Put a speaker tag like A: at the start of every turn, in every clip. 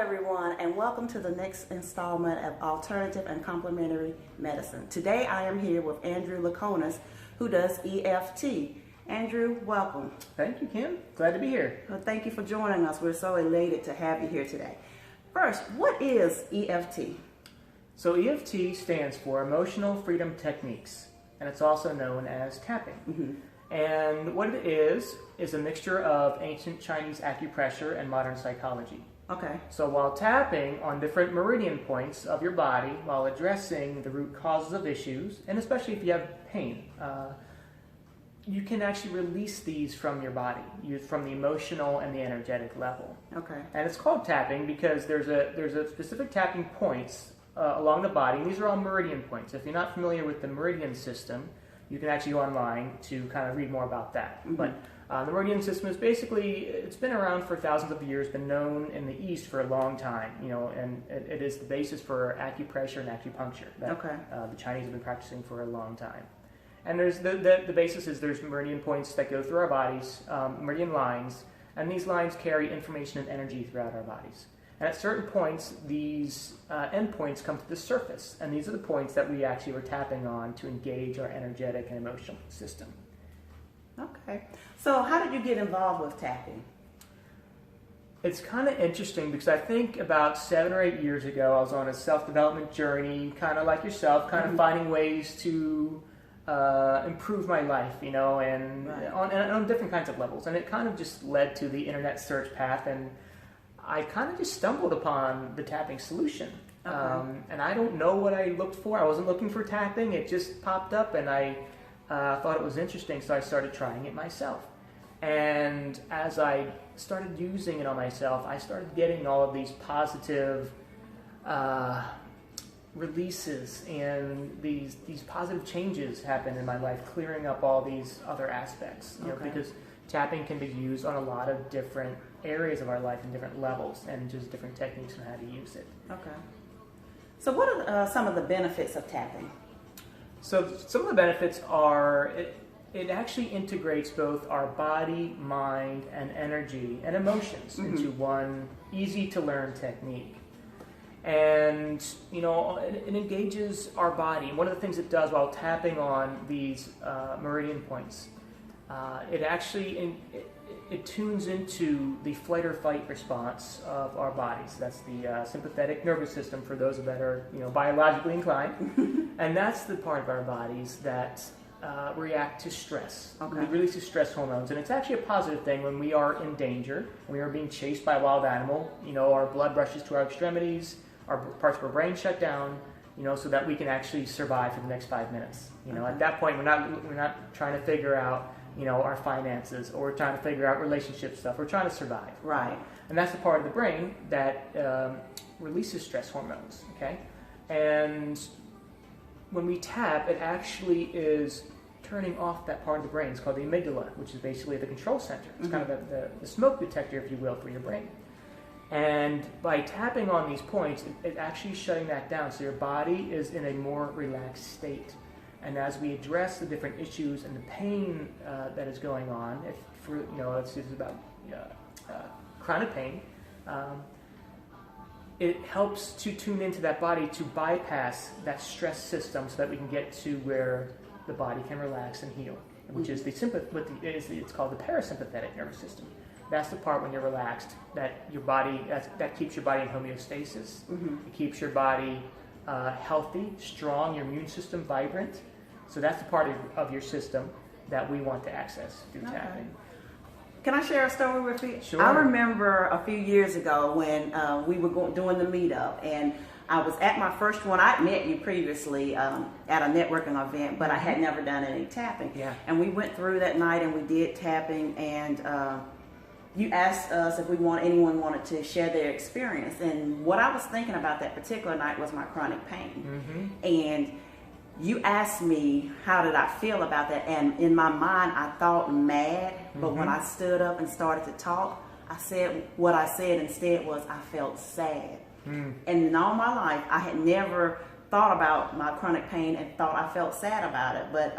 A: everyone, and welcome to the next installment of Alternative and Complementary Medicine. Today I am here with Andrew Laconis, who does EFT. Andrew, welcome.
B: Thank you, Kim. Glad to be here.
A: Well, thank you for joining us. We're so elated to have you here today. First, what is EFT?
B: So EFT stands for Emotional Freedom Techniques, and it's also known as tapping. And what it is a mixture of ancient Chinese acupressure and modern psychology.
A: Okay.
B: So while tapping on different meridian points of your body, while addressing the root causes of issues, and especially if you have pain, you can actually release these from your body, from the emotional and the energetic level.
A: Okay.
B: And it's called tapping because there's a specific tapping points along the body, and these are all meridian points. If you're not familiar with the meridian system, you can actually go online to kind of read more about that. But the meridian system is basically, it's been around for thousands of years, been known in the East for a long time, and it is the basis for acupressure and acupuncture that the Chinese have been practicing for a long time. And there's the basis is there's meridian points that go through our bodies, meridian lines, and these lines carry information and energy throughout our bodies. And at certain points, these endpoints come to the surface, and these are the points that we actually were tapping on to engage our energetic and emotional system.
A: Okay. So how did you get involved with tapping?
B: It's kind of interesting because I think about 7 or 8 years ago, I was on a self-development journey, kind of like yourself, kind of finding ways to improve my life, and on different kinds of levels. And it kind of just led to the internet search path, and I kind of just stumbled upon the tapping solution. And I don't know what I looked for. I wasn't looking for tapping. It just popped up, and I thought it was interesting, so I started trying it myself. And as I started using it on myself, I started getting all of these positive releases, and these positive changes happen in my life, clearing up all these other aspects. Because tapping can be used on a lot of different areas of our life and different levels, and just different techniques on how to use it.
A: Okay. So what are some of the benefits of tapping?
B: So some of the benefits are it actually integrates both our body, mind, and energy and emotions into one easy to learn technique. And it engages our body. One of the things it does while tapping on these meridian points, it actually it tunes into the flight or fight response of our bodies. That's the sympathetic nervous system for those that are biologically inclined, and that's the part of our bodies that react to stress.
A: Okay.
B: We release stress hormones, and it's actually a positive thing when we are in danger, when we are being chased by a wild animal. Our blood rushes to our extremities, our parts of our brain shut down, so that we can actually survive for the next 5 minutes. At that point, we're not trying to figure out our finances, or we're trying to figure out relationship stuff. We're trying to survive.
A: Right.
B: And that's the part of the brain that releases stress hormones. Okay. And when we tap, it actually is turning off that part of the brain. It's called the amygdala, which is basically the control center. It's kind of the smoke detector, if you will, for your brain. And by tapping on these points, it actually is shutting that down. So your body is in a more relaxed state. And as we address the different issues and the pain that is going on, it's about chronic pain, it helps to tune into that body to bypass that stress system so that we can get to where the body can relax and heal, which is it's called the parasympathetic nervous system. That's the part when you're relaxed, that your body that keeps your body in homeostasis. It keeps your body healthy, strong, your immune system vibrant. So that's the part of your system that we want to access through tapping.
A: Can I share a story with you?
B: Sure.
A: I remember a few years ago when we were doing the meetup, and I was at my first one. I'd met you previously at a networking event, but I had never done any tapping.
B: Yeah.
A: And we went through that night and we did tapping, and you asked us if anyone wanted to share their experience. And what I was thinking about that particular night was my chronic pain. And you asked me how did I feel about that, and in my mind I thought mad, but when I stood up and started to talk, I said what I said instead was I felt sad. And in all my life I had never thought about my chronic pain and thought I felt sad about it, but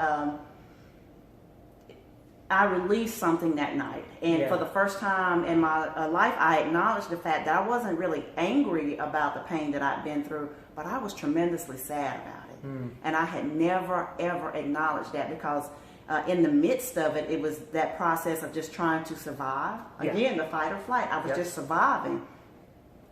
A: I released something that night. And for the first time in my life, I acknowledged the fact that I wasn't really angry about the pain that I'd been through, but I was tremendously sad about it. And I had never, ever acknowledged that because in the midst of it, it was that process of just trying to survive. Again, the fight or flight. I was just surviving.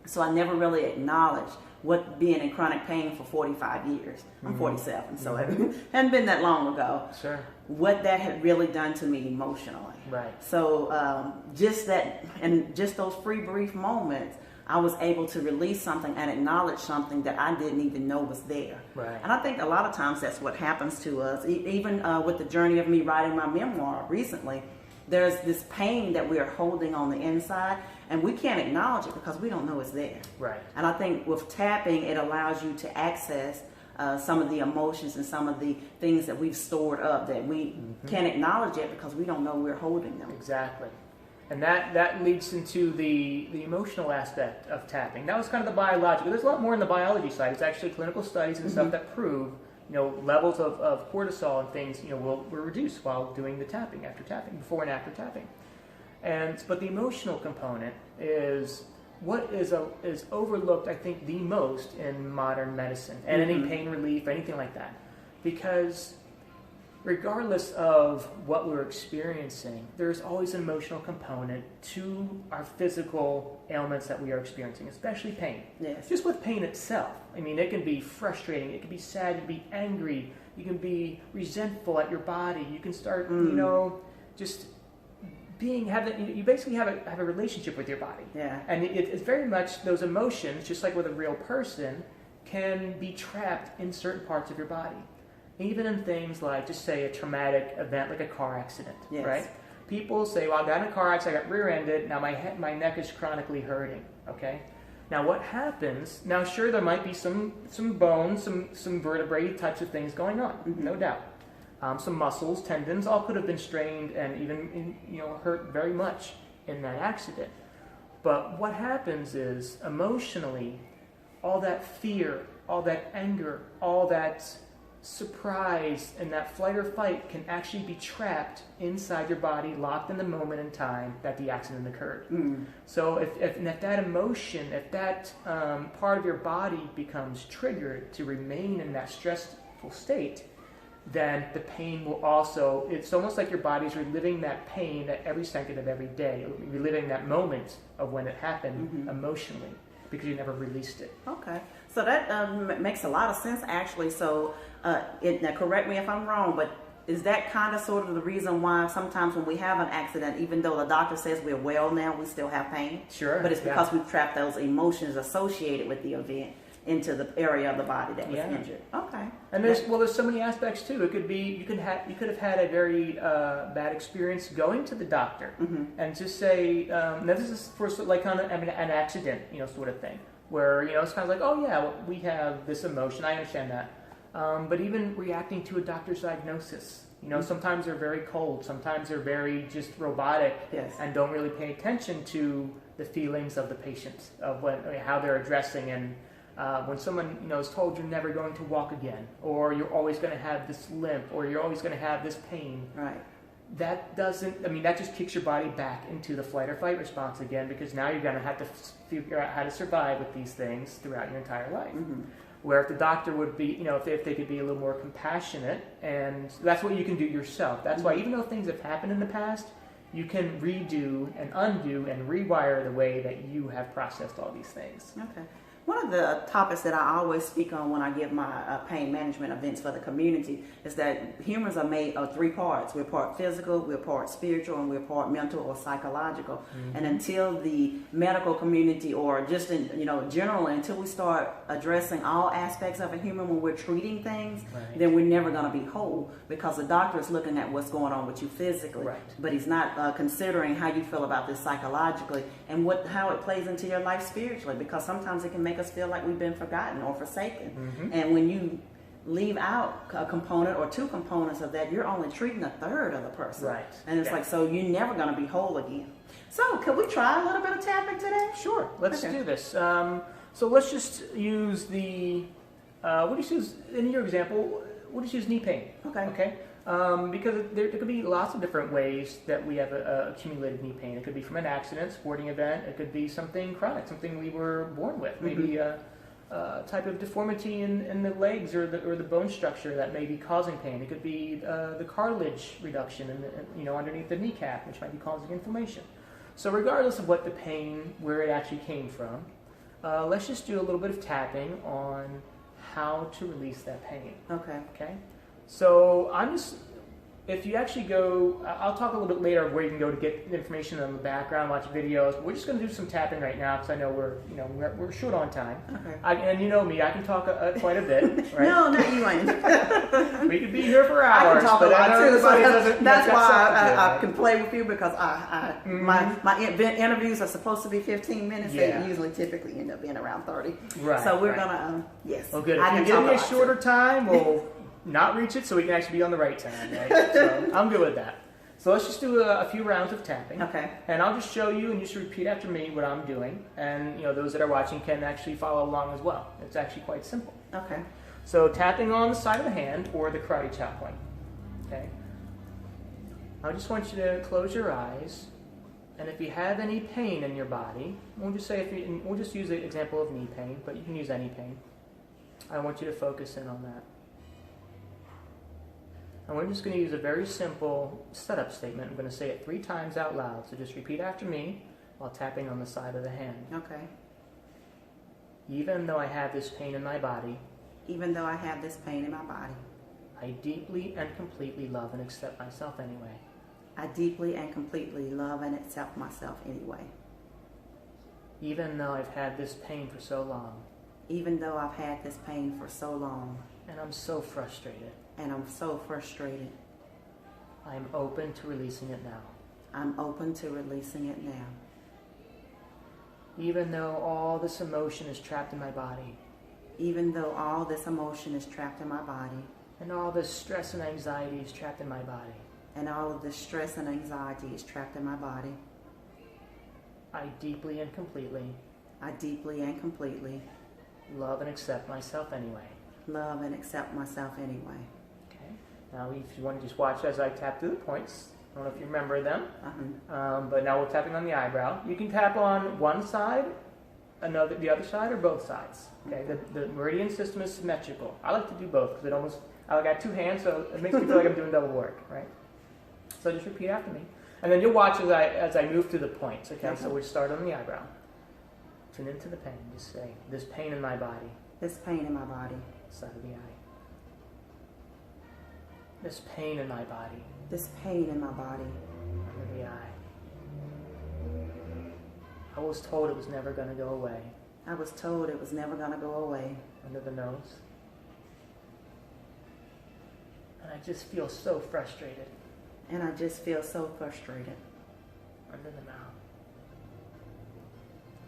A: So I never really acknowledged what being in chronic pain for 45 years. I'm 47, so it hadn't been that long ago.
B: Sure.
A: What that had really done to me emotionally.
B: Right.
A: So just that, and just those brief moments, I was able to release something and acknowledge something that I didn't even know was there.
B: Right.
A: And I think a lot of times that's what happens to us. Even with the journey of me writing my memoir recently, there's this pain that we are holding on the inside, and we can't acknowledge it because we don't know it's there.
B: Right.
A: And I think with tapping, it allows you to access some of the emotions and some of the things that we've stored up that we can't acknowledge it because we don't know we're holding them.
B: Exactly. And that leads into the emotional aspect of tapping. That was kind of the biological. There's a lot more in the biology side. It's actually clinical studies and stuff that prove, levels of cortisol and things, will reduce while doing the tapping, after tapping, before and after tapping. But the emotional component is what is overlooked, I think, the most in modern medicine and any pain relief, anything like that. Because regardless of what we're experiencing, there's always an emotional component to our physical ailments that we are experiencing, especially pain.
A: Yes.
B: Just with pain itself. I mean, it can be frustrating, it can be sad, you can be angry, you can be resentful at your body, you can start, just you basically have a relationship with your body.
A: Yeah.
B: And it's very much those emotions, just like with a real person, can be trapped in certain parts of your body. Even in things like, just say, a traumatic event like a car accident, right? People say, well, I got in a car accident, I got rear-ended, now my neck is chronically hurting, okay? Now what happens, now sure, there might be some bones, some vertebrae types of things going on, no doubt. Some muscles, tendons, all could have been strained and even hurt very much in that accident. But what happens is, emotionally, all that fear, all that anger, all that surprise and that flight or fight can actually be trapped inside your body, locked in the moment in time that the accident occurred. So if that emotion, if that part of your body becomes triggered to remain in that stressful state, then the pain will also, it's almost like your body's reliving that pain at every second of every day, reliving that moment of when it happened emotionally, because you never released it.
A: Okay. So that makes a lot of sense, actually. So now correct me if I'm wrong, but is that kind of sort of the reason why sometimes when we have an accident, even though the doctor says we're well now, we still have pain?
B: Sure.
A: But it's because we've trapped those emotions associated with the event into the area of the body that was injured. Okay.
B: And there's so many aspects too. It could be you could have had a very bad experience going to the doctor, and just say, now this is for like kind of an accident, sort of thing, where it's kind of like, oh yeah, well, we have this emotion. I understand that. But even reacting to a doctor's diagnosis, sometimes they're very cold, sometimes they're very just robotic, and don't really pay attention to the feelings of the patient, of how they're addressing. And when someone is told you're never going to walk again, or you're always going to have this limp, or you're always going to have this pain,
A: right?
B: That that just kicks your body back into the flight or fight response again, because now you're going to have to figure out how to survive with these things throughout your entire life. Where if the doctor would be, if they could be a little more compassionate, and that's what you can do yourself. That's why even though things have happened in the past, you can redo and undo and rewire the way that you have processed all these things.
A: Okay. One of the topics that I always speak on when I give my pain management events for the community is that humans are made of three parts. We're part physical, we're part spiritual, and we're part mental or psychological. And until the medical community, or just generally, until we start addressing all aspects of a human when we're treating things, then we're never going to be whole, because the doctor is looking at what's going on with you physically, but he's not considering how you feel about this psychologically and how it plays into your life spiritually, because sometimes it can make us feel like we've been forgotten or forsaken. And when you leave out a component or two components of that, you're only treating a third of the person. Right. And it's like, so you're never going to be whole again. So could we try a little bit of tapping today?
B: Sure. Let's do this. So let's just use we'll just use, in your example, we'll just use knee pain.
A: Okay.
B: Okay. Because there could be lots of different ways that we have accumulated knee pain. It could be from an accident, sporting event. It could be something chronic, something we were born with. Maybe a type of deformity in the legs or the bone structure that may be causing pain. It could be the cartilage reduction underneath the kneecap, which might be causing inflammation. So regardless of what the pain, where it actually came from, let's just do a little bit of tapping on how to release that pain. Okay. So if you actually go, I'll talk a little bit later of where you can go to get information on the background, watch videos. We're just going to do some tapping right now because I know we're short on time.
A: Okay.
B: And you know me, I can talk quite a bit. Right?
A: No, you ain't.
B: We could be here for hours.
A: I can talk a lot too. So that's why I can play with you because my interviews are supposed to be 15 minutes.
B: Yeah.
A: They usually typically end up being around 30.
B: Right.
A: So we're gonna yes.
B: Well, good. If you give me a shorter time, we'll not reach it so we can actually be on the right time, right? So I'm good with that. So let's just do a few rounds of tapping.
A: Okay.
B: And I'll just show you and you should repeat after me what I'm doing. And those that are watching can actually follow along as well. It's actually quite simple.
A: Okay.
B: So tapping on the side of the hand or the karate chop point. Okay. I just want you to close your eyes. And if you have any pain in your body, we'll just use the example of knee pain, but you can use any pain. I want you to focus in on that. And we're just going to use a very simple setup statement. I'm going to say it 3 times out loud. So just repeat after me while tapping on the side of the hand.
A: Okay.
B: Even though I have this pain in my body.
A: Even though I have this pain in my body.
B: I deeply and completely love and accept myself anyway.
A: I deeply and completely love and accept myself anyway.
B: Even though I've had this pain for so long.
A: Even though I've had this pain for so long.
B: And I'm so frustrated.
A: And I'm so frustrated.
B: I'm open to releasing it now.
A: I'm open to releasing it now.
B: Even though all this emotion is trapped in my body.
A: Even though all this emotion is trapped in my body.
B: And all this stress and anxiety is trapped in my body.
A: And all of this stress and anxiety is trapped in my body.
B: I deeply and completely.
A: I deeply and completely.
B: Love and accept myself anyway.
A: Love and accept myself anyway.
B: Okay. Now, if you want to just watch as I tap through the points, I don't know if you remember them, but now we're tapping on the eyebrow. You can tap on one side, the other side, or both sides. Okay. The meridian system is symmetrical. I like to do both because I got 2 hands, so it makes me feel like I'm doing double work, right? So just repeat after me, and then you'll watch as I move through the points. Okay. So we start on the eyebrow. Tune into the pain. Just say, "This pain in my body."
A: This pain in my body.
B: Side of the eye. This pain in my body.
A: This pain in my body.
B: Under the eye. I was told it was never going to go away.
A: I was told it was never going to go away.
B: Under the nose. And I just feel so frustrated.
A: And I just feel so frustrated.
B: Under the mouth.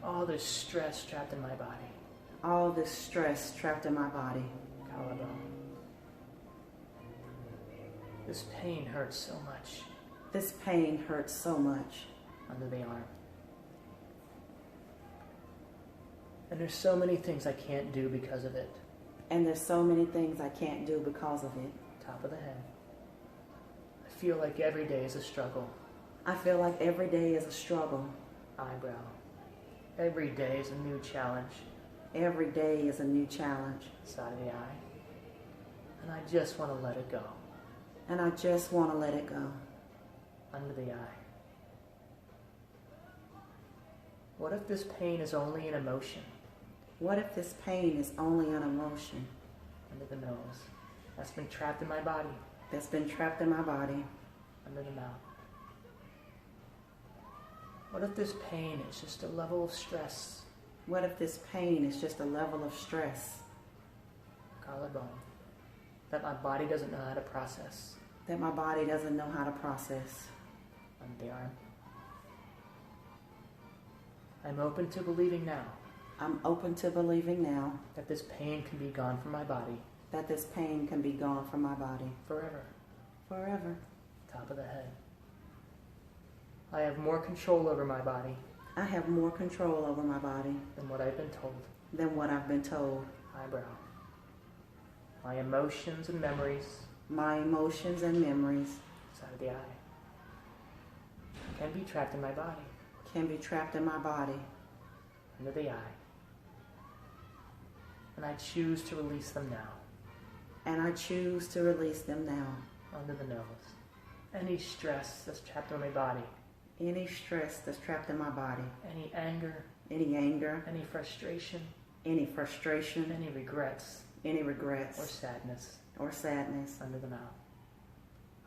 B: All this stress trapped in my body.
A: All this stress trapped in my body.
B: Collarbone. This pain hurts so much.
A: This pain hurts so much.
B: Under the arm. And there's so many things I can't do because of it.
A: And there's so many things I can't do because of it.
B: Top of the head. I feel like every day is a struggle.
A: I feel like every day is a struggle.
B: Eyebrow. Every day is a new challenge.
A: Every day is a new challenge.
B: Side of the eye. And I just want to let it go.
A: And I just want to let it go.
B: Under the eye. What if this pain is only an emotion?
A: What if this pain is only an emotion?
B: Under the nose. That's been trapped in my body.
A: That's been trapped in my body.
B: Under the mouth. What if this pain is just a level of stress?
A: What if this pain is just a level of stress?
B: Collarbone. That my body doesn't know how to process.
A: That my body doesn't know how to process.
B: Under the arm. I'm open to believing now.
A: I'm open to believing now.
B: That this pain can be gone from my body.
A: That this pain can be gone from my body.
B: Forever.
A: Forever.
B: Top of the head. I have more control over my body.
A: I have more control over my body.
B: Than what I've been told.
A: Than what I've been told.
B: Eyebrow. My emotions and memories.
A: my emotions and memories
B: inside of the eye can be trapped in my body,
A: can be trapped in my body,
B: under the eye. And I choose to release them now.
A: And I choose to release them now.
B: Under the nose. Any stress that's trapped in my body.
A: Any stress that's trapped in my body.
B: Any anger.
A: Any anger.
B: Any frustration.
A: Any frustration.
B: Any regrets.
A: Any regrets.
B: Or sadness.
A: Or sadness.
B: Under the mouth.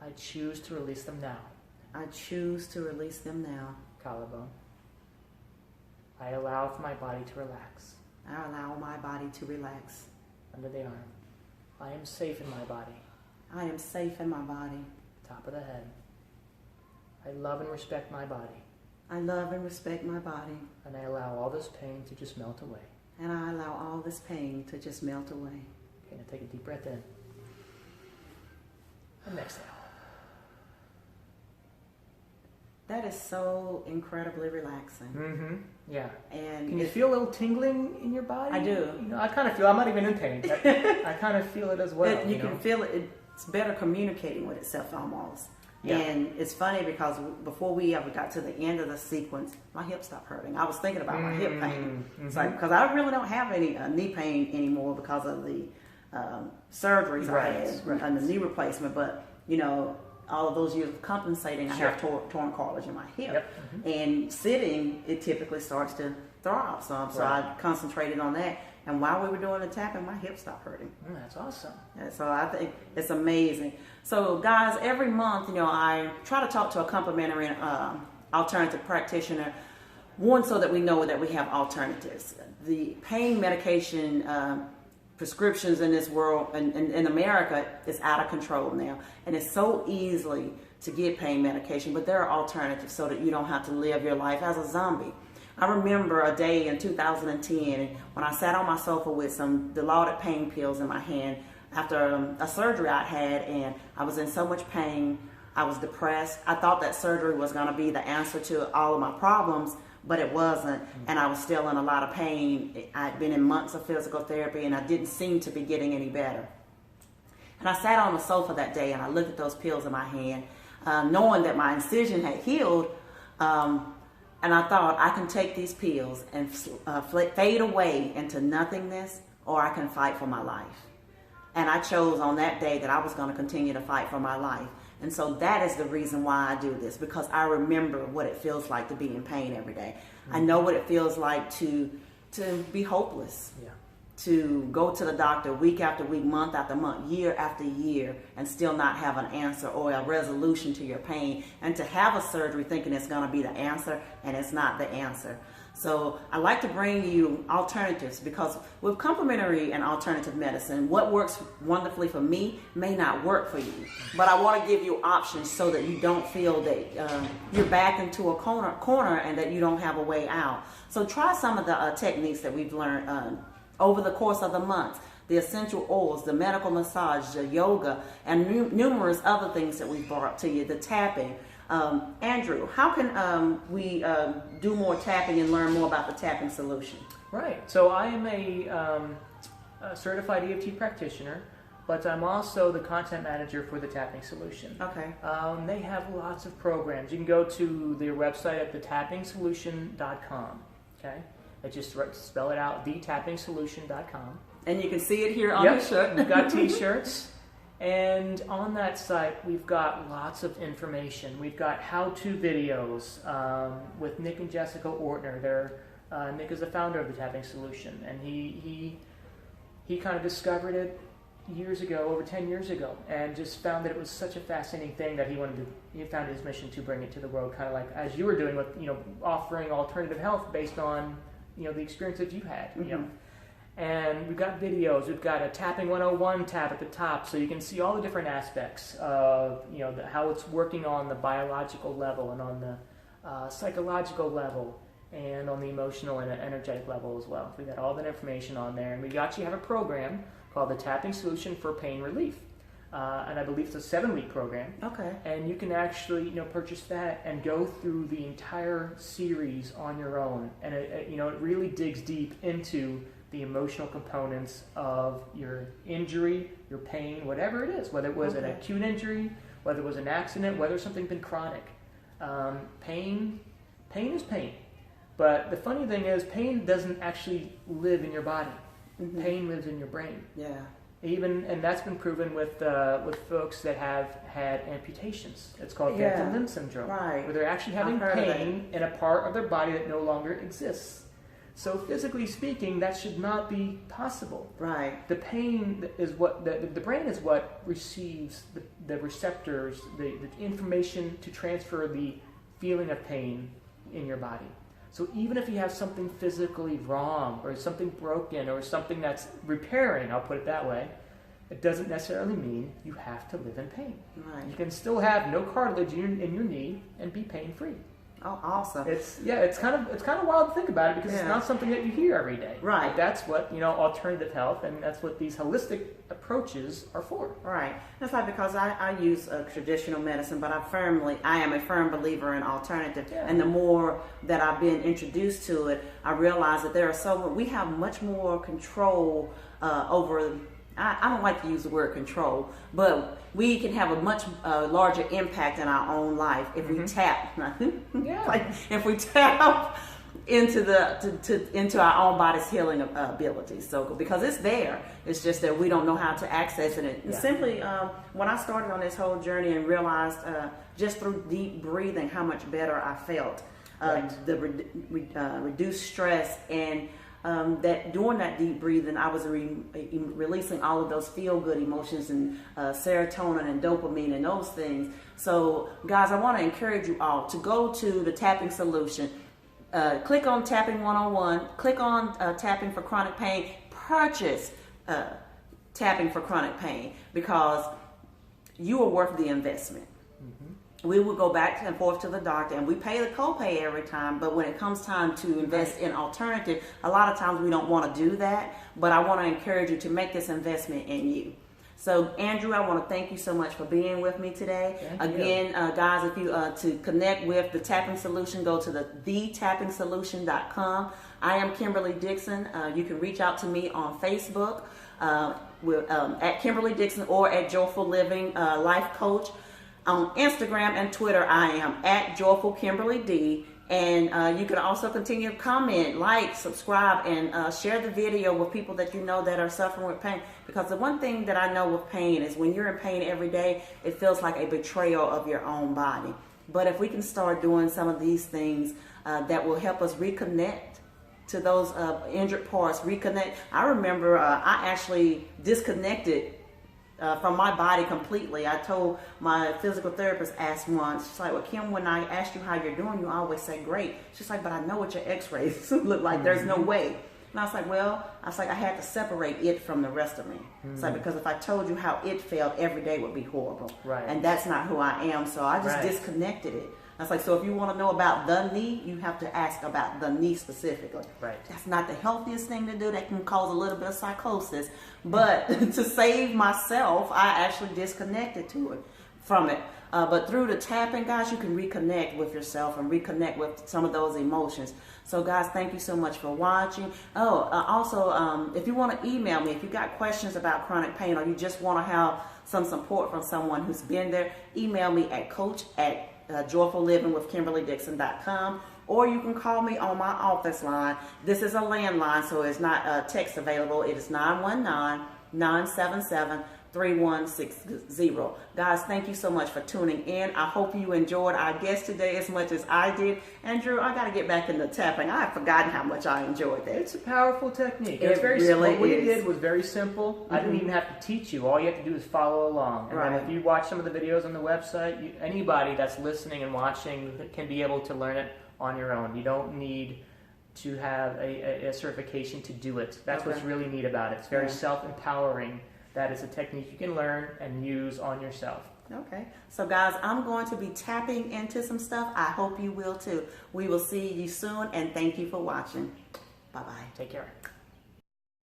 B: I choose to release them now.
A: I choose to release them now.
B: Collarbone. I allow for my body to relax.
A: I allow my body to relax.
B: Under the arm. I am safe in my body.
A: I am safe in my body.
B: Top of the head. I love and respect my body.
A: I love and respect my body.
B: And I allow all this pain to just melt away.
A: And I allow all this pain to just melt away.
B: Okay, now take a deep breath in. And exhale.
A: That is so incredibly relaxing.
B: Mm-hmm. Yeah.
A: And
B: can you feel a little tingling in your body?
A: I do.
B: You know, I kind of feel, I'm not even in pain, but I kind of feel it as well.
A: You can feel it. It's better communicating with itself almost. Yeah. And it's funny because before we ever got to the end of the sequence, my hip stopped hurting. I was thinking about my hip pain. Mm-hmm. It's like, because I really don't have any knee pain anymore because of the surgeries I had and the knee replacement. But, you know, all of those years of compensating, I have torn cartilage in my hip. Yep. Mm-hmm. And sitting, it typically starts to throb some. So I concentrated on that. And while we were doing the tapping, my hip stopped hurting.
B: That's awesome.
A: And so I think it's amazing. So guys, every month, you know, I try to talk to a complementary alternative practitioner. One, so that we know that we have alternatives. The pain medication prescriptions in this world, in America, is out of control now. And it's so easily to get pain medication, but there are alternatives so that you don't have to live your life as a zombie. I remember a day in 2010 when I sat on my sofa with some Dilaudid pain pills in my hand after a surgery I had, and I was in so much pain. I was depressed. I thought that surgery was going to be the answer to all of my problems, but it wasn't, and I was still in a lot of pain. I'd been in months of physical therapy, and I didn't seem to be getting any better. And I sat on the sofa that day, and I looked at those pills in my hand, knowing that my incision had healed, and I thought, I can take these pills and fade away into nothingness, or I can fight for my life. And I chose on that day that I was going to continue to fight for my life. And so that is the reason why I do this, because I remember what it feels like to be in pain every day. Mm-hmm. I know what it feels like to be hopeless. Yeah. To go to the doctor week after week, month after month, year after year, and still not have an answer or a resolution to your pain, and to have a surgery thinking it's going to be the answer, and it's not the answer. So I like to bring you alternatives, because with complementary and alternative medicine, what works wonderfully for me may not work for you. But I want to give you options so that you don't feel that you're back into a corner and that you don't have a way out. So try some of the techniques that we've learned over the course of the month. The essential oils, the medical massage, the yoga, and numerous other things that we've brought to you, the tapping. Andrew, how can we do more tapping and learn more about the tapping solution?
B: Right. So I am a certified EFT practitioner, but I'm also the content manager for the tapping solution. Okay. They have lots of programs. You can go to their website at thetappingsolution.com. Okay. I just spell it out, thetappingsolution.com.
A: And you can see it here on the shirt.
B: We've got t-shirts. And on that site, we've got lots of information. We've got how-to videos with Nick and Jessica Ortner. Nick is the founder of the Tapping Solution, and he kind of discovered it years ago, over 10 years ago, and just found that it was such a fascinating thing that he found his mission to bring it to the world, kind of like as you were doing with, offering alternative health based on, the experience that you had, And we've got videos. We've got a Tapping 101 tab at the top, so you can see all the different aspects of, how it's working on the biological level and on the psychological level and on the emotional and energetic level as well. We've got all that information on there, and we actually have a program called the Tapping Solution for Pain Relief. and I believe it's a 7-week program.
A: Okay.
B: And you can actually, purchase that and go through the entire series on your own. And it really digs deep into the emotional components of your injury, your pain, whatever it is, whether it was an acute injury, whether it was an accident, whether something's been chronic. Pain is pain. But the funny thing is, pain doesn't actually live in your body. Mm-hmm. Pain lives in your brain.
A: Yeah.
B: And that's been proven with folks that have had amputations. It's called phantom limb syndrome,
A: right?
B: Where they're actually having pain in a part of their body that no longer exists. So physically speaking, that should not be possible.
A: Right.
B: The pain is what the brain is what receives the receptors, the information to transfer the feeling of pain in your body. So even if you have something physically wrong or something broken or something that's repairing, I'll put it that way, it doesn't necessarily mean you have to live in pain.
A: Right.
B: You can still have no cartilage in your knee and be pain-free.
A: Oh, awesome!
B: It's kind of wild to think about it because it's not something that you hear every day.
A: Right.
B: But that's what alternative health, and that's what these holistic approaches are for.
A: Right. That's like because I use traditional medicine, but I am a firm believer in alternative. Yeah. And the more that I've been introduced to it, I realize that we have much more control over. I don't like to use the word control, but we can have a much larger impact in our own life if we tap. If we tap into our own body's healing abilities. So because it's there, it's just that we don't know how to access it. And simply, when I started on this whole journey and realized just through deep breathing how much better I felt, the reduced stress and. That during that deep breathing, I was releasing all of those feel-good emotions and serotonin and dopamine and those things. So, guys, I want to encourage you all to go to the Tapping Solution. Click on Tapping 101. Click on Tapping for Chronic Pain. Purchase Tapping for Chronic Pain because you are worth the investment. We will go back and forth to the doctor and we pay the copay every time, but when it comes time to invest in alternative, a lot of times we don't want to do that, but I want to encourage you to make this investment in you. So Andrew, I want to thank you so much for being with me today. Again, guys, if you to connect with the Tapping Solution, go to thetappingsolution.com. I am Kimberly Dixon. You can reach out to me on Facebook at Kimberly Dixon or at Joyful Living Life Coach. On Instagram and Twitter, I am at Joyful Kimberly D. And you can also continue to comment, like, subscribe, and share the video with people that you know that are suffering with pain. Because the one thing that I know with pain is when you're in pain every day, it feels like a betrayal of your own body. But if we can start doing some of these things that will help us reconnect to those injured parts, I remember I actually disconnected from my body completely. I told my physical therapist, asked once, she's like, well, Kim, when I asked you how you're doing, you always say great. She's like, but I know what your x-rays look like. There's no way. And I was like, I had to separate it from the rest of me. It's like, because if I told you how it felt, every day would be horrible.
B: Right.
A: And that's not who I am. So I just disconnected it. I was like, so if you want to know about the knee, you have to ask about the knee specifically.
B: Right.
A: That's not the healthiest thing to do. That can cause a little bit of psychosis. But to save myself, I actually disconnected from it. But through the tapping, guys, you can reconnect with yourself and reconnect with some of those emotions. So, guys, thank you so much for watching. Also, if you want to email me, if you got questions about chronic pain or you just want to have some support from someone who's been there, email me at coach@joyfullivingwithkimberlydixon.com, or you can call me on my office line. This is a landline, so it's not text available. It is 919-977-3160. Guys, thank you so much for tuning in. I hope you enjoyed our guest today as much as I did. Andrew, I got to get back into tapping. I've forgotten how much I enjoyed that.
B: It's a powerful technique.
A: It
B: very
A: really
B: simple. What
A: is.
B: you did was very simple. I didn't even have to teach you. All you have to do is follow along. And then if you watch some of the videos on the website, anybody that's listening and watching can be able to learn it on your own. You don't need to have a certification to do it. That's what's really neat about it. It's very self-empowering. That is a technique you can learn and use on yourself.
A: Okay. So, guys, I'm going to be tapping into some stuff. I hope you will, too. We will see you soon, and thank you for watching. Bye-bye.
B: Take care.